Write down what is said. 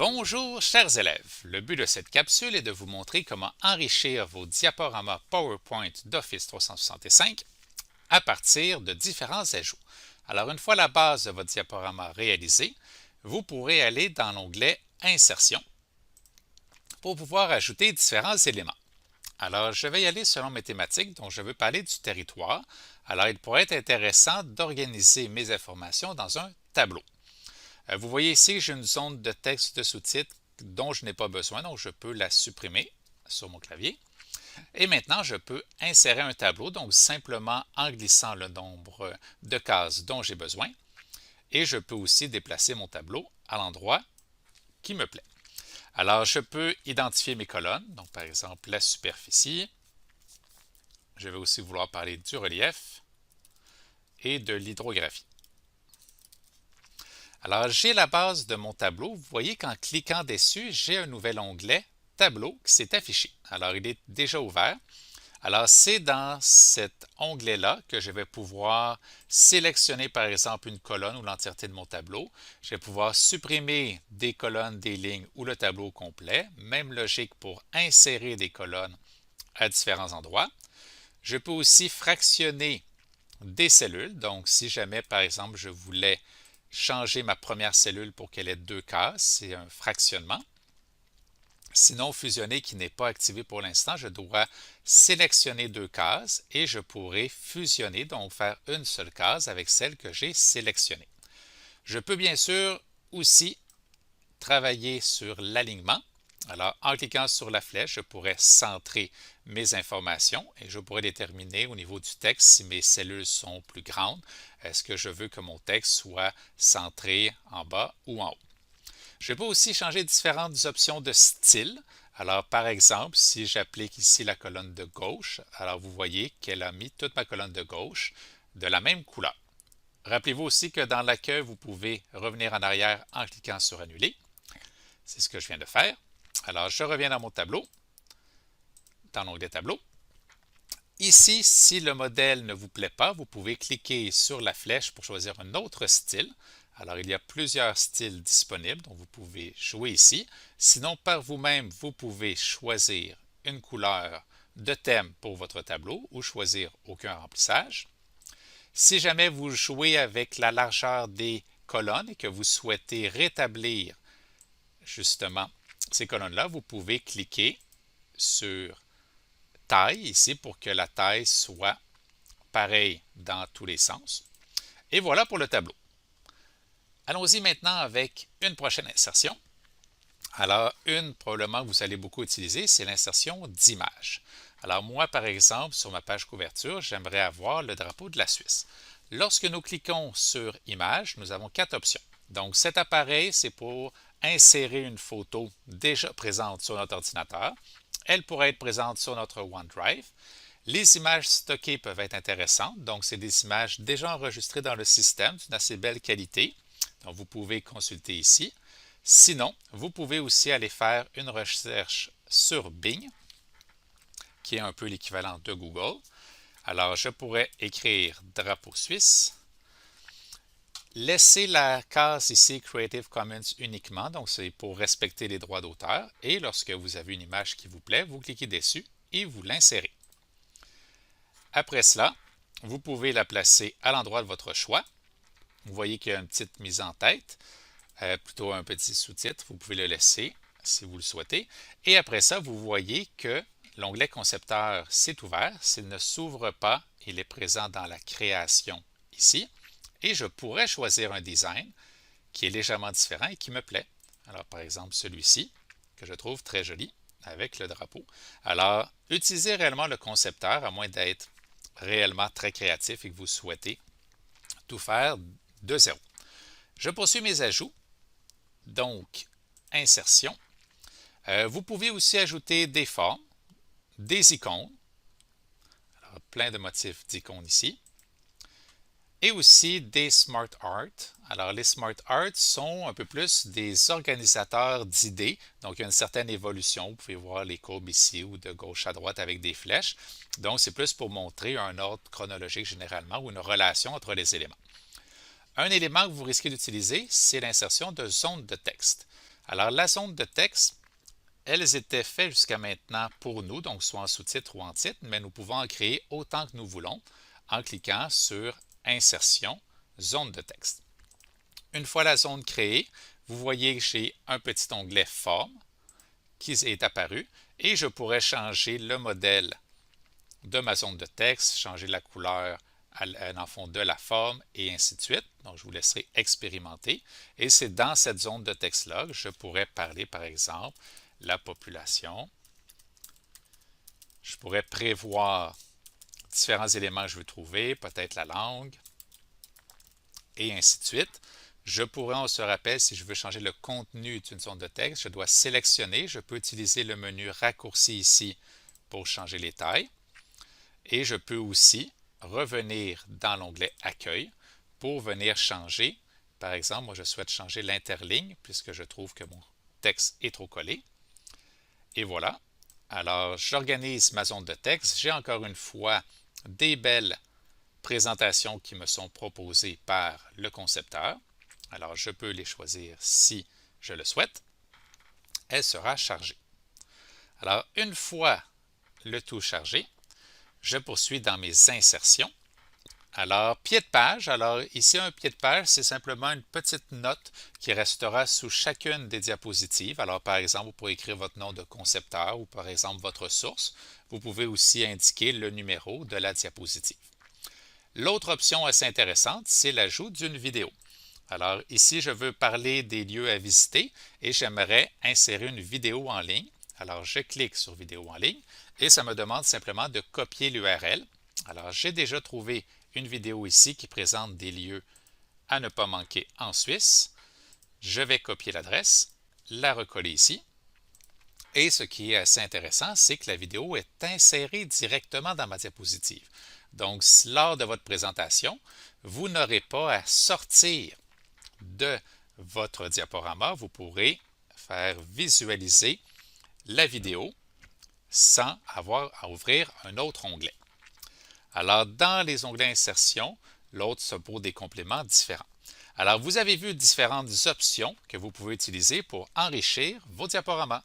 Bonjour chers élèves, le but de cette capsule est de vous montrer comment enrichir vos diaporamas PowerPoint d'Office 365 à partir de différents ajouts. Alors une fois la base de votre diaporama réalisée, vous pourrez aller dans l'onglet Insertion pour pouvoir ajouter différents éléments. Alors je vais y aller selon mes thématiques, donc je veux parler du territoire. Alors il pourrait être intéressant d'organiser mes informations dans un tableau. Vous voyez ici que j'ai une zone de texte de sous-titres dont je n'ai pas besoin, donc je peux la supprimer sur mon clavier. Et maintenant, je peux insérer un tableau, donc simplement en glissant le nombre de cases dont j'ai besoin. Et je peux aussi déplacer mon tableau à l'endroit qui me plaît. Alors, je peux identifier mes colonnes, donc par exemple la superficie. Je vais aussi vouloir parler du relief et de l'hydrographie. Alors, j'ai la base de mon tableau. Vous voyez qu'en cliquant dessus, j'ai un nouvel onglet Tableau qui s'est affiché. Alors, il est déjà ouvert. Alors, c'est dans cet onglet-là que je vais pouvoir sélectionner, par exemple, une colonne ou l'entièreté de mon tableau. Je vais pouvoir supprimer des colonnes, des lignes ou le tableau complet. Même logique pour insérer des colonnes à différents endroits. Je peux aussi fractionner des cellules. Donc, si jamais, par exemple, je voulais changer ma première cellule pour qu'elle ait 2 cases, c'est un fractionnement. Sinon, fusionner qui n'est pas activé pour l'instant, je dois sélectionner 2 cases et je pourrai fusionner, donc faire une seule case avec celle que j'ai sélectionnée. Je peux bien sûr aussi travailler sur l'alignement. Alors, en cliquant sur la flèche, je pourrais centrer mes informations et je pourrais déterminer au niveau du texte si mes cellules sont plus grandes. Est-ce que je veux que mon texte soit centré en bas ou en haut? Je peux aussi changer différentes options de style. Alors, par exemple, si j'applique ici la colonne de gauche, alors vous voyez qu'elle a mis toute ma colonne de gauche de la même couleur. Rappelez-vous aussi que dans l'accueil, vous pouvez revenir en arrière en cliquant sur Annuler. C'est ce que je viens de faire. Alors, je reviens dans mon tableau, dans l'onglet Tableau. Ici, si le modèle ne vous plaît pas, vous pouvez cliquer sur la flèche pour choisir un autre style. Alors, il y a plusieurs styles disponibles, donc vous pouvez jouer ici. Sinon, par vous-même, vous pouvez choisir une couleur de thème pour votre tableau ou choisir aucun remplissage. Si jamais vous jouez avec la largeur des colonnes et que vous souhaitez rétablir justement ces colonnes-là, vous pouvez cliquer sur taille ici pour que la taille soit pareille dans tous les sens. Et voilà pour le tableau. Allons-y maintenant avec une prochaine insertion. Alors, une probablement que vous allez beaucoup utiliser, c'est l'insertion d'images. Alors moi, par exemple, sur ma page couverture, j'aimerais avoir le drapeau de la Suisse. Lorsque nous cliquons sur Images, nous avons 4 options. Donc cet appareil, c'est pour insérer une photo déjà présente sur notre ordinateur. Elle pourrait être présente sur notre OneDrive. Les images stockées peuvent être intéressantes, donc c'est des images déjà enregistrées dans le système d'une assez belle qualité. Donc vous pouvez consulter ici. Sinon, vous pouvez aussi aller faire une recherche sur Bing, qui est un peu l'équivalent de Google. Alors, je pourrais écrire drapeau suisse. Laissez la case ici Creative Commons uniquement, donc c'est pour respecter les droits d'auteur. Et lorsque vous avez une image qui vous plaît, vous cliquez dessus et vous l'insérez. Après cela, vous pouvez la placer à l'endroit de votre choix. Vous voyez qu'il y a une petite mise en tête, plutôt un petit sous-titre. Vous pouvez le laisser si vous le souhaitez. Et après ça, vous voyez que l'onglet concepteur s'est ouvert. S'il ne s'ouvre pas, il est présent dans la création ici. Et je pourrais choisir un design qui est légèrement différent et qui me plaît. Alors, par exemple, celui-ci, que je trouve très joli, avec le drapeau. Alors, utilisez réellement le concepteur, à moins d'être réellement très créatif et que vous souhaitez tout faire de zéro. Je poursuis mes ajouts. Donc, insertion. Vous pouvez aussi ajouter des formes, des icônes. Alors, plein de motifs d'icônes ici. Et aussi des Smart Art. Alors, les Smart Art sont un peu plus des organisateurs d'idées. Donc, il y a une certaine évolution. Vous pouvez voir les courbes ici ou de gauche à droite avec des flèches. Donc, c'est plus pour montrer un ordre chronologique généralement ou une relation entre les éléments. Un élément que vous risquez d'utiliser, c'est l'insertion de zones de texte. Alors, la zone de texte, elles étaient faites jusqu'à maintenant pour nous, donc soit en sous-titre ou en titre, mais nous pouvons en créer autant que nous voulons en cliquant sur Insertion, zone de texte. Une fois la zone créée, vous voyez que j'ai un petit onglet Forme qui est apparu et je pourrais changer le modèle de ma zone de texte, changer la couleur dans le fond de la forme et ainsi de suite. Donc, je vous laisserai expérimenter. Et c'est dans cette zone de texte-là que je pourrais parler, par exemple, la population. Je pourrais prévoir différents éléments que je veux trouver, peut-être la langue, et ainsi de suite. Je pourrais, on se rappelle, si je veux changer le contenu d'une zone de texte, je dois sélectionner. Je peux utiliser le menu raccourci ici pour changer les tailles. Et je peux aussi revenir dans l'onglet Accueil pour venir changer. Par exemple, moi je souhaite changer l'interligne puisque je trouve que mon texte est trop collé. Et voilà. Alors, j'organise ma zone de texte. J'ai encore une fois des belles présentations qui me sont proposées par le concepteur. Alors, je peux les choisir si je le souhaite. Elle sera chargée. Alors, une fois le tout chargé, je poursuis dans mes insertions. Alors, pied de page. Alors, ici, un pied de page, c'est simplement une petite note qui restera sous chacune des diapositives. Alors, par exemple, vous pourrez écrire votre nom de concepteur ou, par exemple, votre source. Vous pouvez aussi indiquer le numéro de la diapositive. L'autre option assez intéressante, c'est l'ajout d'une vidéo. Alors, ici, je veux parler des lieux à visiter et j'aimerais insérer une vidéo en ligne. Alors, je clique sur vidéo en ligne et ça me demande simplement de copier l'URL. Alors, j'ai déjà trouvé une vidéo ici qui présente des lieux à ne pas manquer en Suisse. Je vais copier l'adresse, la recoller ici. Et ce qui est assez intéressant, c'est que la vidéo est insérée directement dans ma diapositive. Donc, lors de votre présentation, vous n'aurez pas à sortir de votre diaporama. Vous pourrez faire visualiser la vidéo sans avoir à ouvrir un autre onglet. Alors, dans les onglets Insertion, l'autre se pour des compléments différents. Alors, vous avez vu différentes options que vous pouvez utiliser pour enrichir vos diaporamas.